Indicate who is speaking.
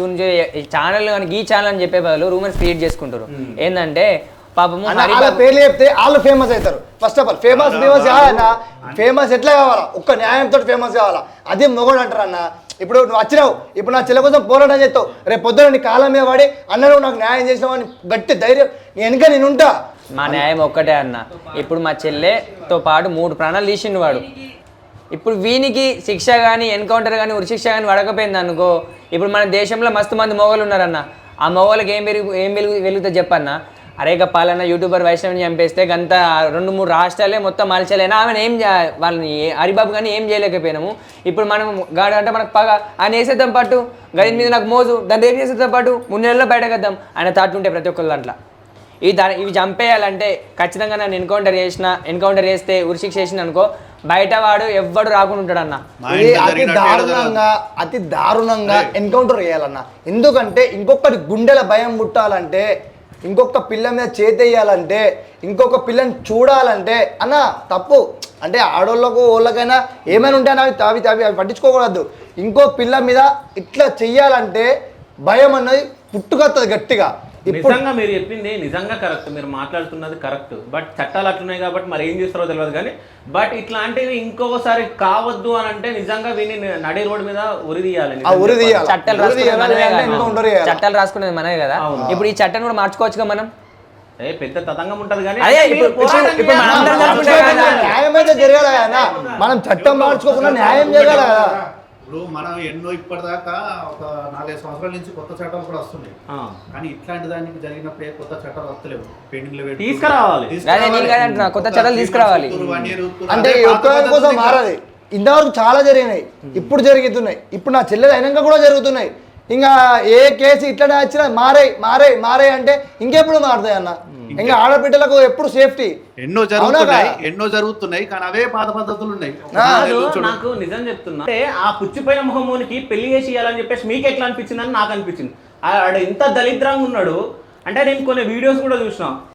Speaker 1: గురించి ఈ ఛానల్ ఈ ఛానల్ అని చెప్పే బదులు రూమర్స్ క్రియేట్ చేసుకుంటారు. ఏంటంటే పాపము
Speaker 2: వాళ్ళ పేర్లు చెప్తే వాళ్ళు ఫేమస్ అవుతారు. ఫస్ట్ ఆఫ్ ఆల్ ఫేమస్ కావాలన్నా, ఫేమస్ ఎట్లా కావాలా? ఒక్క న్యాయంతో ఫేమస్ కావాలా? అదే మొగడు అంటారు అన్న. ఇప్పుడు నువ్వు వచ్చినావు, ఇప్పుడు నా చెల్లె కోసం పోరాటం చేస్తావు, రేపు పొద్దున నీ కాలం మీద పడి అన్న నువ్వు నాకు న్యాయం చేసినావు అని గట్టి ధైర్యం వెనుక నేనుంటా.
Speaker 1: మా న్యాయం ఒక్కటే అన్న. ఇప్పుడు మా చెల్లెతో పాటు 3 ప్రాణాలు తీసిండు వాడు. ఇప్పుడు వీనికి శిక్ష కానీ ఎన్కౌంటర్ కానీ ఉరిశిక్ష కానీ పడకపోయింది అనుకో, ఇప్పుడు మన దేశంలో మస్తు మంది మొగలు ఉన్నారన్న. ఆ మొగలకి ఏం వెలుగుతుంది చెప్పన్న? అరే పాలన్న యూట్యూబర్ వైష్ణవిని చంపేస్తే గంత 2-3 రాష్ట్రాలే మొత్తం మలచలేనా? ఆమెను వాళ్ళని హరిబాబు కానీ ఏం చేయలేకపోయినాము. ఇప్పుడు మనం గాడంటే మనకు పగ ఆయన వేసేద్దాం పట్టు, గది మీద నాకు మోజు, దాన్ని రేపు చేసేద్దాం పట్టు, 3 నెలల్లో బయటకద్దాం ఆయన థాట్ ఉంటే ప్రతి ఒక్కరి దాంట్లో. ఇవి చంపేయాలంటే ఖచ్చితంగా నన్ను ఎన్కౌంటర్ చేస్తే ఉరిశిక్ష చేసిన అనుకో, బయట వాడు ఎవ్వడు రాకుండా ఉంటాడు అన్న.
Speaker 2: అతి దారుణంగా ఎన్కౌంటర్ చేయాలన్న. ఎందుకంటే ఇంకొకటి గుండెల భయం పుట్టాలంటే, ఇంకొక పిల్ల మీద చేతేయాలంటే, ఇంకొక పిల్లని చూడాలంటే అన్న తప్పు. అంటే ఆడోళ్ళకు వాళ్ళకైనా ఏమైనా ఉంటాయని అవి పట్టించుకోకూడదు. ఇంకో పిల్ల మీద ఇట్లా చెయ్యాలంటే భయం అన్నది పుట్టుకొస్తుంది గట్టిగా.
Speaker 3: నిజంగా మీరు చెప్పింది నిజంగా కరెక్ట్, మీరు మాట్లాడుతున్నది కరెక్ట్. బట్ చట్టాలు అట్లున్నాయి కాబట్టి మరి ఏం చేస్తారో తెలియదు. కానీ బట్ ఇట్లాంటివి ఇంకొకసారి కావద్దు అని అంటే నిజంగా వీని నడి రోడ్డు మీద ఉరి తీయాలి.
Speaker 1: చట్టాలు రాసుకునేది మనమే కదా. ఇప్పుడు ఈ చట్టం కూడా మార్చుకోవచ్చుగా మనం.
Speaker 3: పెద్ద తతంగం ఉంటది కానీ
Speaker 2: న్యాయం అయితే జరగాలి కదా. మనం చట్టం మార్చుకోకుండా న్యాయం జరగాలి కదా.
Speaker 4: ఇప్పుడు మనం ఎన్నో ఇప్పటిదాకా ఒక 4-5 సంవత్సరాల నుంచి కొత్త చట్టాలు కూడా వస్తున్నాయి. కానీ ఇట్లాంటి దానికి జరిగినప్పుడే కొత్త చట్టాలు వస్తలేవు, పెండింగ్ లో
Speaker 3: తీసుకురావాలి.
Speaker 1: కొత్త చట్టాలు తీసుకురావాలి.
Speaker 2: అంటే ఒక్కరి కోసం మారాలి. ఇంతవరకు చాలా జరిగినాయి, ఇప్పుడు జరుగుతున్నాయి. ఇప్పుడు నా చెల్లెలు అయినాక కూడా జరుగుతున్నాయి. ఇంకా ఏ కేసు ఇట్లా వచ్చినా మారాయి అంటే ఇంకెప్పుడు మారుతాయి అన్న? ఇంకా ఆడబిడ్డలకు ఎప్పుడు సేఫ్టీ.
Speaker 4: ఎన్నో జరుగుతున్నాయి కానీ అవే పాత పద్ధతులు ఉన్నాయి.
Speaker 3: నాకు నిజం చెప్తున్నా అంటే ఆ పుచ్చిపోయిన మొహమ్మోనికి పెళ్లి చేసి ఇవ్వాలని చెప్పేసి మీకు ఎట్లా అనిపించింది అని నాకు అనిపించింది. ఆడ ఎంత దరిద్రంగా ఉన్నాడు అంటే నేను కొన్ని వీడియోస్ కూడా చూసిన.